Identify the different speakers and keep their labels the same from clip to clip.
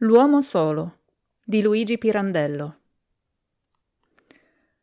Speaker 1: L'uomo solo di Luigi Pirandello.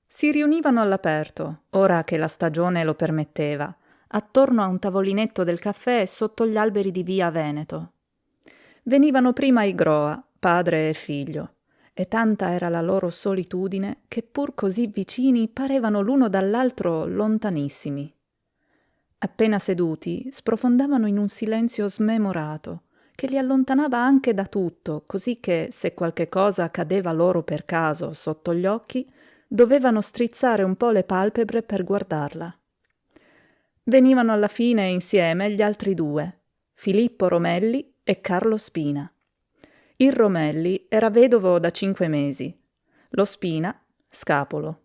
Speaker 1: Si riunivano all'aperto, ora che la stagione lo permetteva, attorno a un tavolinetto del caffè sotto gli alberi di via Veneto. Venivano prima i Groa, padre e figlio, e tanta era la loro solitudine che pur così vicini parevano l'uno dall'altro lontanissimi. Appena seduti, sprofondavano in un silenzio smemorato, che li allontanava anche da tutto, così che, se qualche cosa cadeva loro per caso sotto gli occhi, dovevano strizzare un po' le palpebre per guardarla. Venivano alla fine insieme gli altri due, Filippo Romelli e Carlo Spina. Il Romelli era vedovo da 5 mesi, lo Spina, scapolo.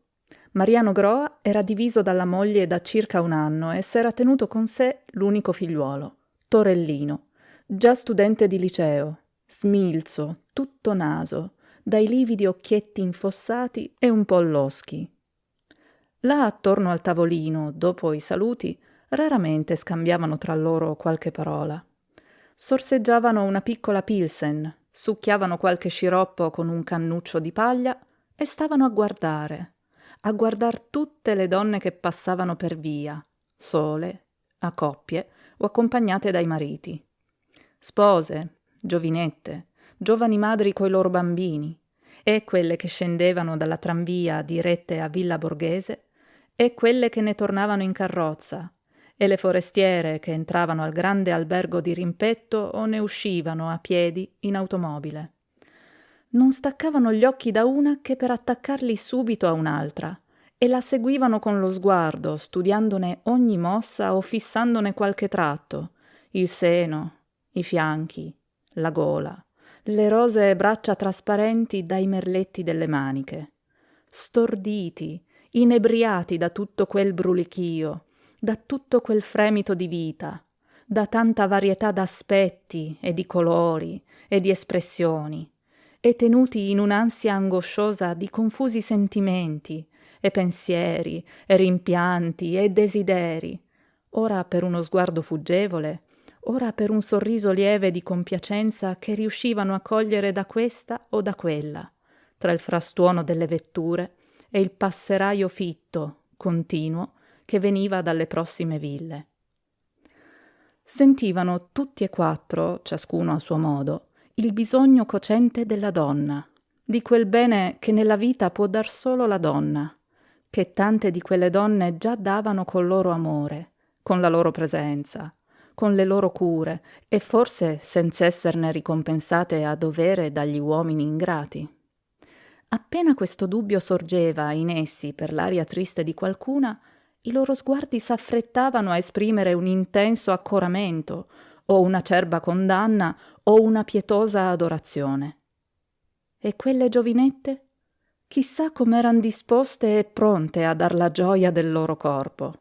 Speaker 1: Mariano Groa era diviso dalla moglie da circa 1 anno e s'era tenuto con sé l'unico figliuolo, Torellino, già studente di liceo, smilzo, tutto naso, dai lividi occhietti infossati e un po' loschi. Là attorno al tavolino, dopo i saluti, raramente scambiavano tra loro qualche parola. Sorseggiavano una piccola pilsen, succhiavano qualche sciroppo con un cannuccio di paglia e stavano a guardar tutte le donne che passavano per via, sole, a coppie o accompagnate dai mariti. Spose, giovinette, giovani madri coi loro bambini, e quelle che scendevano dalla tranvia dirette a Villa Borghese, e quelle che ne tornavano in carrozza, e le forestiere che entravano al grande albergo di rimpetto o ne uscivano a piedi in automobile. Non staccavano gli occhi da una che per attaccarli subito a un'altra, e la seguivano con lo sguardo, studiandone ogni mossa o fissandone qualche tratto, il seno, i fianchi, la gola, le rosee braccia trasparenti dai merletti delle maniche. Storditi, inebriati da tutto quel brulichio, da tutto quel fremito di vita, da tanta varietà d'aspetti e di colori e di espressioni, e tenuti in un'ansia angosciosa di confusi sentimenti e pensieri e rimpianti e desideri, ora per uno sguardo fuggevole, ora per un sorriso lieve di compiacenza che riuscivano a cogliere da questa o da quella, tra il frastuono delle vetture e il passeraio fitto, continuo, che veniva dalle prossime ville. Sentivano tutti e 4, ciascuno a suo modo, il bisogno cocente della donna, di quel bene che nella vita può dar solo la donna, che tante di quelle donne già davano col loro amore, con la loro presenza, con le loro cure e forse senza esserne ricompensate a dovere dagli uomini ingrati. Appena questo dubbio sorgeva in essi per l'aria triste di qualcuna, i loro sguardi s'affrettavano a esprimere un intenso accoramento, o una acerba condanna, o una pietosa adorazione. E quelle giovinette? Chissà com'eran disposte e pronte a dar la gioia del loro corpo.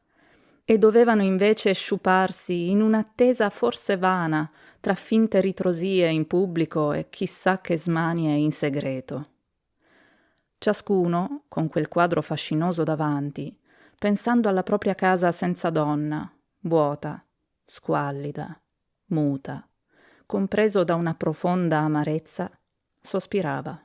Speaker 1: E dovevano invece sciuparsi in un'attesa forse vana, tra finte ritrosie in pubblico e chissà che smanie in segreto. Ciascuno, con quel quadro fascinoso davanti, pensando alla propria casa senza donna, vuota, squallida, muta, compreso da una profonda amarezza, sospirava.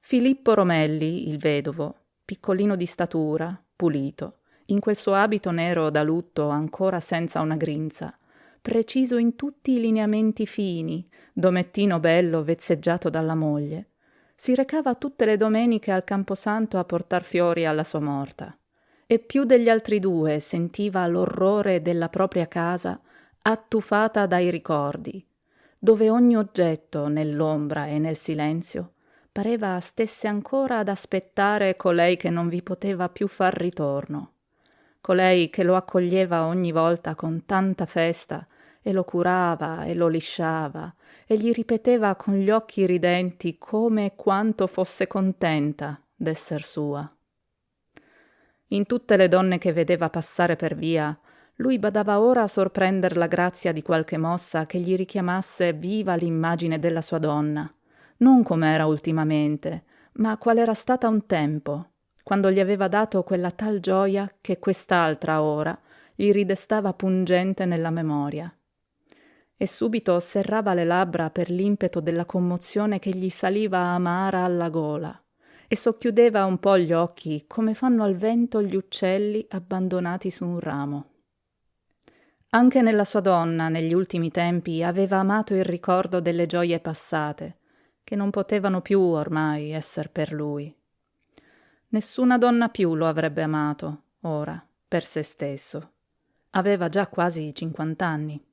Speaker 1: Filippo Romelli, il vedovo, piccolino di statura, pulito, in quel suo abito nero da lutto ancora senza una grinza, preciso in tutti i lineamenti fini, domettino bello vezzeggiato dalla moglie, si recava tutte le domeniche al Camposanto a portar fiori alla sua morta, e più degli altri due sentiva l'orrore della propria casa attufata dai ricordi, dove ogni oggetto, nell'ombra e nel silenzio, pareva stesse ancora ad aspettare colei che non vi poteva più far ritorno, colei che lo accoglieva ogni volta con tanta festa e lo curava e lo lisciava e gli ripeteva con gli occhi ridenti come e quanto fosse contenta d'esser sua. In tutte le donne che vedeva passare per via, lui badava ora a sorprender la grazia di qualche mossa che gli richiamasse viva l'immagine della sua donna, non com'era ultimamente, ma qual era stata un tempo, quando gli aveva dato quella tal gioia che quest'altra ora gli ridestava pungente nella memoria. e subito serrava le labbra per l'impeto della commozione che gli saliva amara alla gola e socchiudeva un po' gli occhi come fanno al vento gli uccelli abbandonati su un ramo. Anche nella sua donna, negli ultimi tempi, aveva amato il ricordo delle gioie passate, che non potevano più ormai esser per lui. Nessuna donna più lo avrebbe amato, ora, per se stesso. Aveva già quasi 50 anni.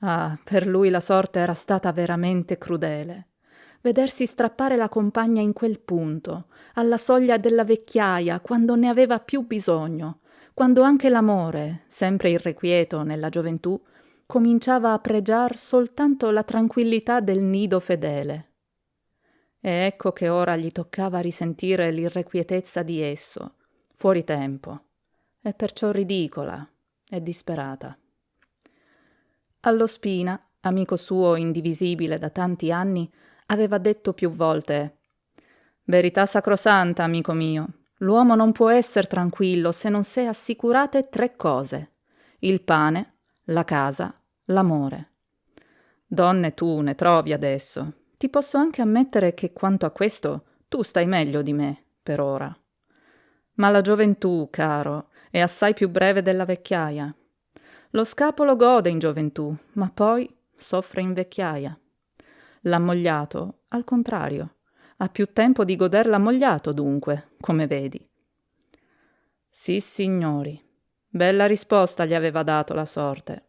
Speaker 1: Ah, per lui la sorte era stata veramente crudele. Vedersi strappare la compagna in quel punto, alla soglia della vecchiaia, quando ne aveva più bisogno, quando anche l'amore, sempre irrequieto nella gioventù, cominciava a pregiar soltanto la tranquillità del nido fedele. E ecco che ora gli toccava risentire l'irrequietezza di esso, fuori tempo, e perciò ridicola e disperata. Allo Spina, amico suo indivisibile da tanti anni, aveva detto più volte: «Verità sacrosanta, amico mio, l'uomo non può essere tranquillo se non s'è assicurate 3 cose: il pane, la casa, l'amore. Donne tu ne trovi adesso. Ti posso anche ammettere che quanto a questo tu stai meglio di me, per ora. Ma la gioventù, caro, è assai più breve della vecchiaia. Lo scapolo gode in gioventù, ma poi soffre in vecchiaia. L'ammogliato, al contrario, ha più tempo di goder l'ammogliato, dunque, come vedi». Sì, signori, bella risposta gli aveva dato la sorte.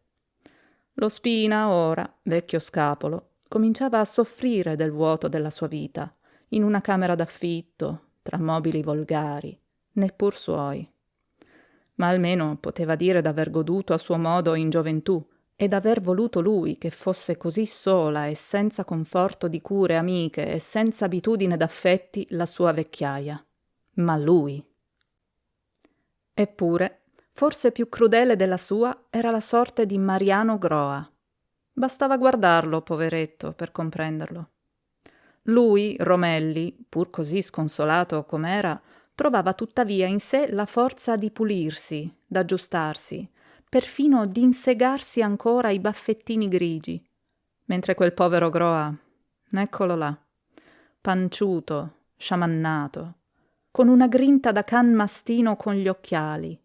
Speaker 1: Lo Spina, ora, vecchio scapolo, cominciava a soffrire del vuoto della sua vita, in una camera d'affitto, tra mobili volgari, neppur suoi. Ma almeno poteva dire d'aver goduto a suo modo in gioventù e d'aver voluto lui che fosse così sola e senza conforto di cure amiche e senza abitudine d'affetti la sua vecchiaia. Ma lui. Eppure, forse più crudele della sua era la sorte di Mariano Groa. Bastava guardarlo, poveretto, per comprenderlo. Lui, Romelli, pur così sconsolato com'era, trovava tuttavia in sé la forza di pulirsi, d'aggiustarsi, perfino d'insegarsi ancora i baffettini grigi, mentre quel povero Groa, eccolo là, panciuto, sciamannato, con una grinta da can mastino con gli occhiali,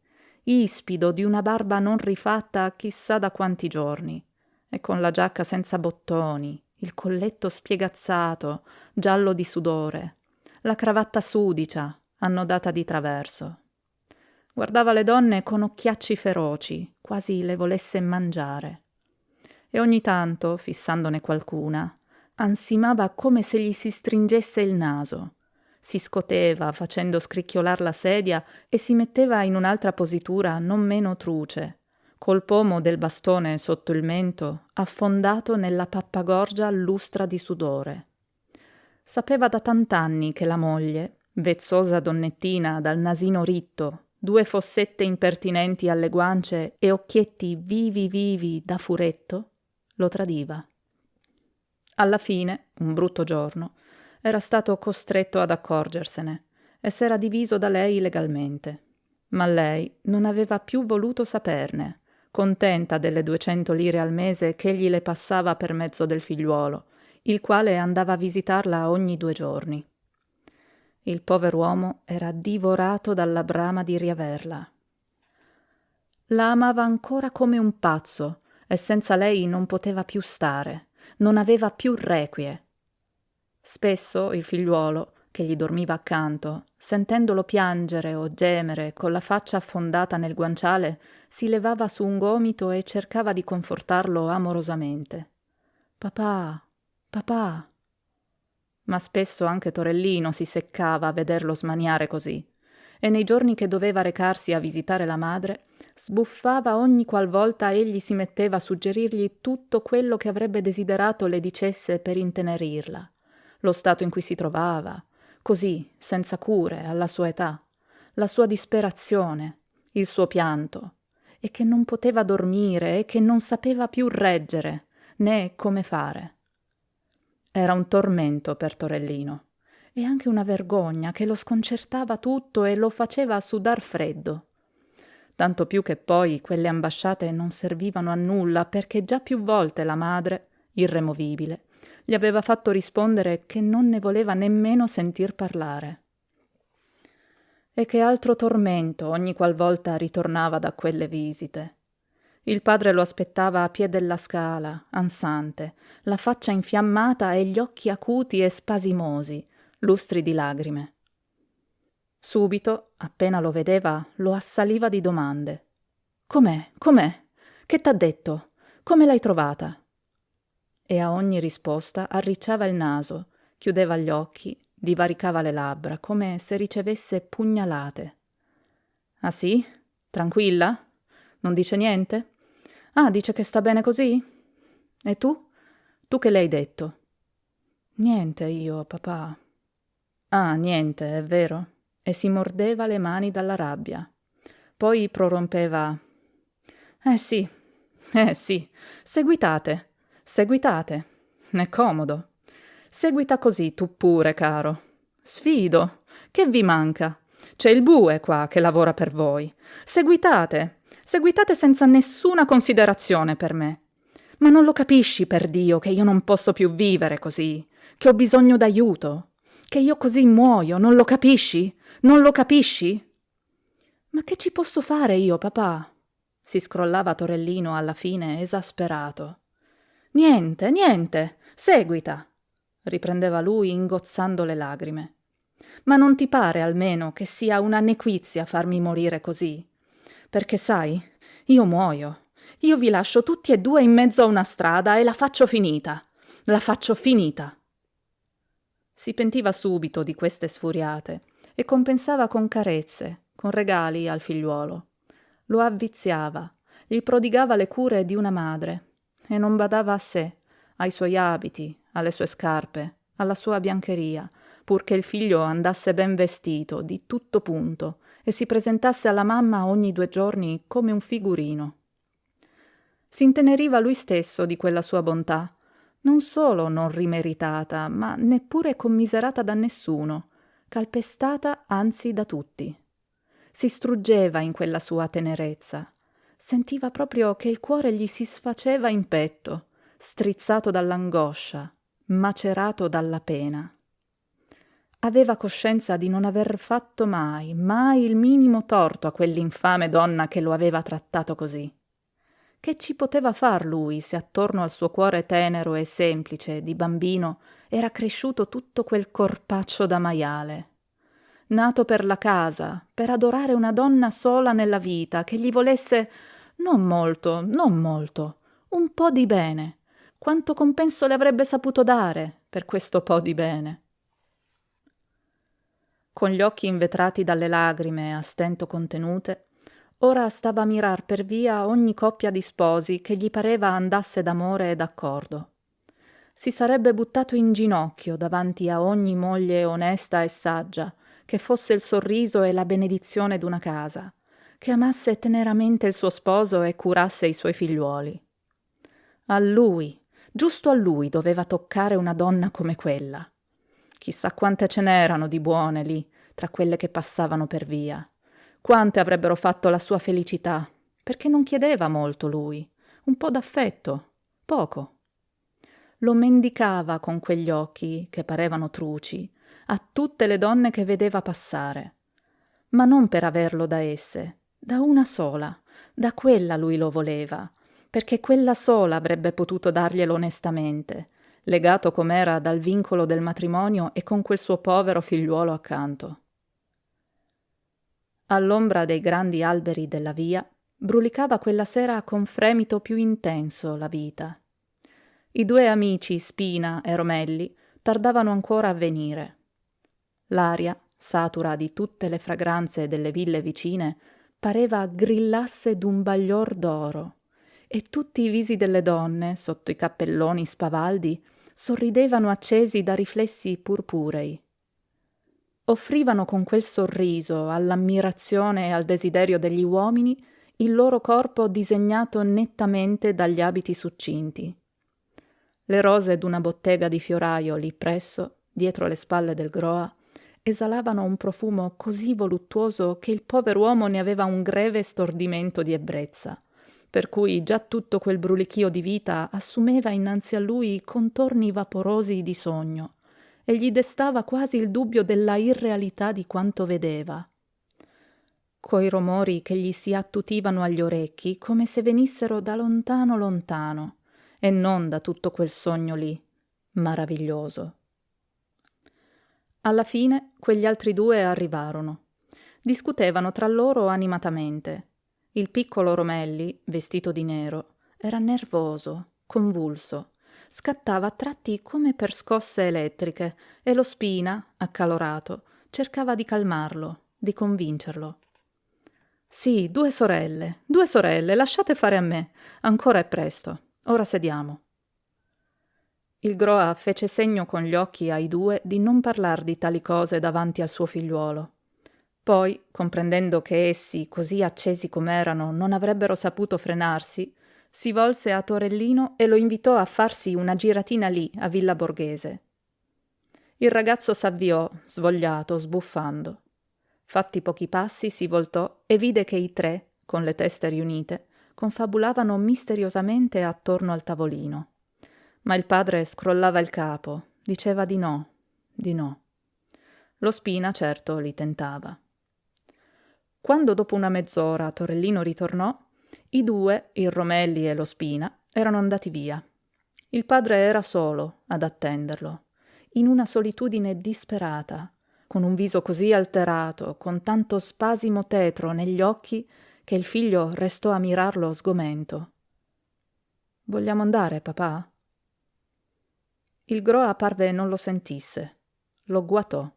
Speaker 1: ispido di una barba non rifatta chissà da quanti giorni, e con la giacca senza bottoni, il colletto spiegazzato, giallo di sudore, la cravatta sudicia, annodata di traverso. Guardava le donne con occhiacci feroci, quasi le volesse mangiare. E ogni tanto, fissandone qualcuna, ansimava come se gli si stringesse il naso. Si scoteva facendo scricchiolar la sedia e si metteva in un'altra positura non meno truce, col pomo del bastone sotto il mento affondato nella pappagorgia lustra di sudore. Sapeva da tant'anni che la moglie, vezzosa donnettina dal nasino ritto, 2 fossette impertinenti alle guance e occhietti vivi vivi da furetto, lo tradiva. Alla fine, un brutto giorno, era stato costretto ad accorgersene e s'era diviso da lei legalmente. Ma lei non aveva più voluto saperne, contenta delle 200 lire al mese che egli le passava per mezzo del figliuolo, il quale andava a visitarla ogni 2 giorni. Il pover'uomo era divorato dalla brama di riaverla. La amava ancora come un pazzo e senza lei non poteva più stare, non aveva più requie. Spesso il figliuolo, che gli dormiva accanto, sentendolo piangere o gemere con la faccia affondata nel guanciale, si levava su un gomito e cercava di confortarlo amorosamente. «Papà, papà!» Ma spesso anche Torellino si seccava a vederlo smaniare così, e nei giorni che doveva recarsi a visitare la madre, sbuffava ogni qualvolta egli si metteva a suggerirgli tutto quello che avrebbe desiderato le dicesse per intenerirla, lo stato in cui si trovava, così, senza cure, alla sua età, la sua disperazione, il suo pianto, e che non poteva dormire e che non sapeva più reggere, né come fare. Era un tormento per Torellino, e anche una vergogna che lo sconcertava tutto e lo faceva sudar freddo. tanto più che poi quelle ambasciate non servivano a nulla perché già più volte la madre, irremovibile, gli aveva fatto rispondere che non ne voleva nemmeno sentir parlare. E che altro tormento ogni qualvolta ritornava da quelle visite. Il padre lo aspettava a piè della scala, ansante, la faccia infiammata e gli occhi acuti e spasimosi, lustri di lagrime. Subito, appena lo vedeva, lo assaliva di domande. «Com'è? Com'è? Che t'ha detto? Come l'hai trovata?» E a ogni risposta arricciava il naso, chiudeva gli occhi, divaricava le labbra, come se ricevesse pugnalate. «Ah sì? Tranquilla? Non dice niente? Ah, dice che sta bene così? E tu? Tu che le hai detto?» «Niente io, papà». «Ah, niente, è vero?» E si mordeva le mani dalla rabbia. Poi prorompeva: sì, seguitate, seguitate, è comodo. Seguita così tu pure, caro. Sfido, che vi manca? C'è il bue qua che lavora per voi. Seguitate, seguitate senza nessuna considerazione per me. Ma non lo capisci, per Dio, che io non posso più vivere così, che ho bisogno d'aiuto, che io così muoio, non lo capisci? Non lo capisci? Ma che ci posso fare io, papà? Si scrollava Torellino alla fine, esasperato. Niente, niente, seguita, riprendeva lui ingozzando le lagrime. Ma non ti pare almeno che sia una nequizia farmi morire così? Perché sai, io muoio. Io vi lascio tutti e due in mezzo a una strada e la faccio finita. La faccio finita. Si pentiva subito di queste sfuriate e compensava con carezze, con regali al figliuolo. Lo avviziava, gli prodigava le cure di una madre e non badava a sé, ai suoi abiti, alle sue scarpe, alla sua biancheria, purché il figlio andasse ben vestito, di tutto punto, e si presentasse alla mamma ogni 2 giorni come un figurino. Si inteneriva lui stesso di quella sua bontà, non solo non rimeritata, ma neppure commiserata da nessuno, calpestata anzi da tutti. Si struggeva in quella sua tenerezza. Sentiva proprio che il cuore gli si sfaceva in petto, strizzato dall'angoscia, macerato dalla pena. Aveva coscienza di non aver fatto mai, mai il minimo torto a quell'infame donna che lo aveva trattato così. Che ci poteva far lui se attorno al suo cuore tenero e semplice, di bambino, era cresciuto tutto quel corpaccio da maiale? Nato per la casa, per adorare una donna sola nella vita, che gli volesse non molto, un po' di bene. Quanto compenso le avrebbe saputo dare per questo po' di bene? Con gli occhi invetrati dalle lagrime a stento contenute, ora stava a mirar per via ogni coppia di sposi che gli pareva andasse d'amore e d'accordo. Si sarebbe buttato in ginocchio davanti a ogni moglie onesta e saggia, che fosse il sorriso e la benedizione d'una casa, che amasse teneramente il suo sposo e curasse i suoi figliuoli. A lui, giusto a lui, doveva toccare una donna come quella. Chissà quante ce n'erano di buone lì, tra quelle che passavano per via. Quante avrebbero fatto la sua felicità, perché non chiedeva molto lui, un po' d'affetto, poco. Lo mendicava con quegli occhi, che parevano truci, a tutte le donne che vedeva passare. Ma non per averlo da esse, da una sola, da quella lui lo voleva, perché quella sola avrebbe potuto darglielo onestamente, legato com'era dal vincolo del matrimonio e con quel suo povero figliuolo accanto. All'ombra dei grandi alberi della via brulicava quella sera con fremito più intenso la vita. I 2 amici, Spina e Romelli, tardavano ancora a venire. L'aria, satura di tutte le fragranze delle ville vicine, pareva grillasse d'un baglior d'oro, e tutti i visi delle donne, sotto i cappelloni spavaldi, sorridevano accesi da riflessi purpurei. Offrivano con quel sorriso all'ammirazione e al desiderio degli uomini il loro corpo disegnato nettamente dagli abiti succinti. Le rose d'una bottega di fioraio lì presso, dietro le spalle del Groa, esalavano un profumo così voluttuoso che il pover'uomo ne aveva un greve stordimento di ebbrezza, per cui già tutto quel brulichio di vita assumeva innanzi a lui contorni vaporosi di sogno e gli destava quasi il dubbio della irrealità di quanto vedeva. Coi rumori che gli si attutivano agli orecchi come se venissero da lontano lontano e non da tutto quel sogno lì, maraviglioso. Alla fine quegli altri due arrivarono. Discutevano tra loro animatamente. Il piccolo Romelli, vestito di nero, era nervoso, convulso. Scattava a tratti come per scosse elettriche e lo Spina, accalorato, cercava di calmarlo, di convincerlo. «Sì, due sorelle, lasciate fare a me. Ancora è presto. Ora sediamo». Il Groa fece segno con gli occhi ai due di non parlar di tali cose davanti al suo figliuolo. Poi, comprendendo che essi, così accesi com'erano, non avrebbero saputo frenarsi, si volse a Torellino e lo invitò a farsi una giratina lì, a Villa Borghese. Il ragazzo s'avviò, svogliato, sbuffando. Fatti pochi passi, si voltò e vide che i tre, con le teste riunite, confabulavano misteriosamente attorno al tavolino. Ma il padre scrollava il capo, diceva di no, di no. Lo Spina, certo, li tentava. Quando dopo una mezz'ora Torellino ritornò, i due, il Romelli e lo Spina, erano andati via. Il padre era solo ad attenderlo, in una solitudine disperata, con un viso così alterato, con tanto spasimo tetro negli occhi, che il figlio restò a mirarlo sgomento. «Vogliamo andare, papà?» Il Groa parve non lo sentisse. Lo guatò.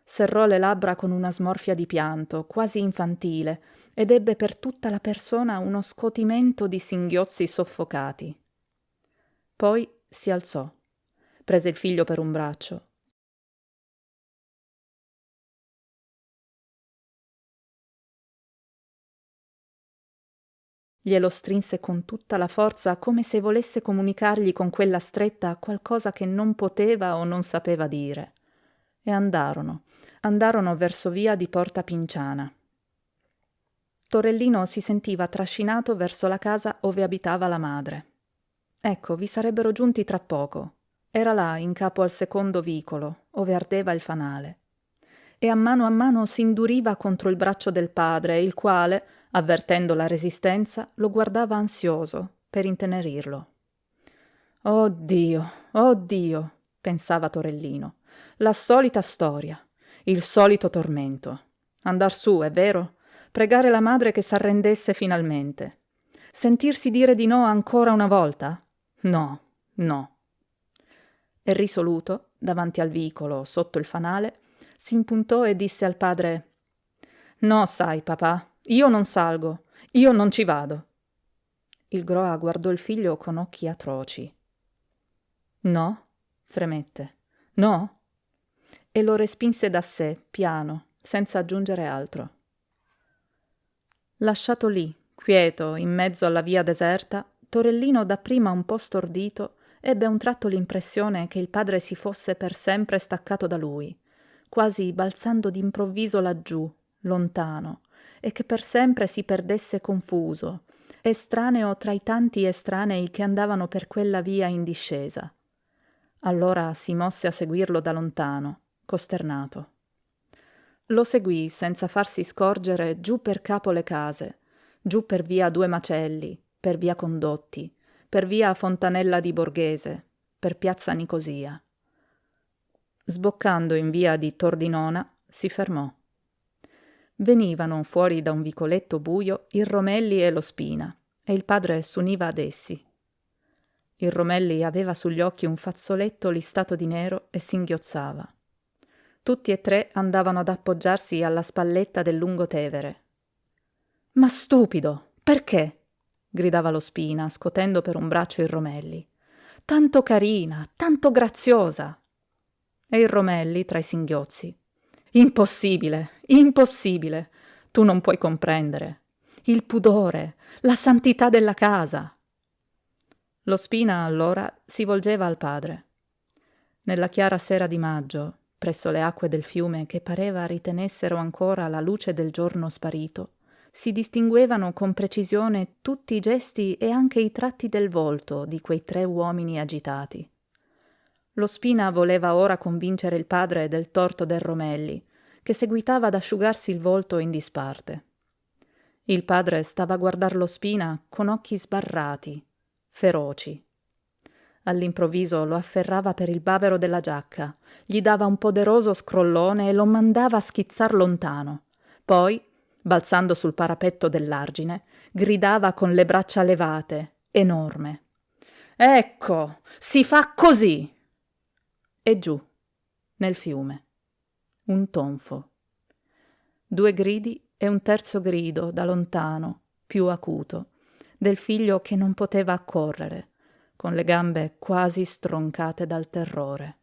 Speaker 1: Serrò le labbra con una smorfia di pianto, quasi infantile, ed ebbe per tutta la persona uno scotimento di singhiozzi soffocati. Poi si alzò, prese il figlio per un braccio. Glielo strinse con tutta la forza, come se volesse comunicargli con quella stretta qualcosa che non poteva o non sapeva dire. E andarono verso via di Porta Pinciana. Torellino si sentiva trascinato verso la casa ove abitava la madre. Ecco, vi sarebbero giunti tra poco. Era là, in capo al secondo vicolo, ove ardeva il fanale. E a mano si induriva contro il braccio del padre, il quale, avvertendo la resistenza, lo guardava ansioso per intenerirlo. «Oh Dio», pensava Torellino, «la solita storia, il solito tormento. Andar su, è vero? Pregare la madre che s'arrendesse finalmente. Sentirsi dire di no ancora una volta? No. E risoluto, davanti al vicolo, sotto il fanale, si impuntò e disse al padre: «No, sai, papà, io non salgo, io non ci vado». Il Groa guardò il figlio con occhi atroci. «No?» fremette. «No?» E lo respinse da sé, piano, senza aggiungere altro. Lasciato lì, quieto, in mezzo alla via deserta, Torellino, dapprima un po' stordito, ebbe a un tratto l'impressione che il padre si fosse per sempre staccato da lui, quasi balzando d'improvviso laggiù, lontano, e che per sempre si perdesse confuso, estraneo tra i tanti estranei che andavano per quella via in discesa. Allora si mosse a seguirlo da lontano, costernato. Lo seguì senza farsi scorgere giù per capo le case, giù per via Due Macelli, per via Condotti, per via Fontanella di Borghese, per piazza Nicosia. Sboccando in via di Tordinona, si fermò. Venivano fuori da un vicoletto buio il Romelli e lo Spina, e il padre s'univa ad essi. Il Romelli aveva sugli occhi un fazzoletto listato di nero e singhiozzava. Tutti e tre andavano ad appoggiarsi alla spalletta del lungotevere. «Ma stupido, perché?» gridava lo Spina, scotendo per un braccio il Romelli. «Tanto carina, tanto graziosa!» E il Romelli, tra i singhiozzi: «Impossibile, impossibile! Tu non puoi comprendere. Il pudore, la santità della casa!» Lo Spina allora si volgeva al padre. Nella chiara sera di maggio, presso le acque del fiume che pareva ritenessero ancora la luce del giorno sparito, si distinguevano con precisione tutti i gesti e anche i tratti del volto di quei 3 uomini agitati. Lo Spina voleva ora convincere il padre del torto del Romelli, che seguitava ad asciugarsi il volto in disparte. Il padre stava a guardar lo Spina con occhi sbarrati, feroci. All'improvviso lo afferrava per il bavero della giacca, gli dava un poderoso scrollone e lo mandava a schizzar lontano. Poi, balzando sul parapetto dell'argine, gridava con le braccia levate, enorme. «Ecco, si fa così!» E giù, nel fiume. Un tonfo. 2 gridi e un terzo grido, da lontano, più acuto, del figlio che non poteva accorrere, con le gambe quasi stroncate dal terrore.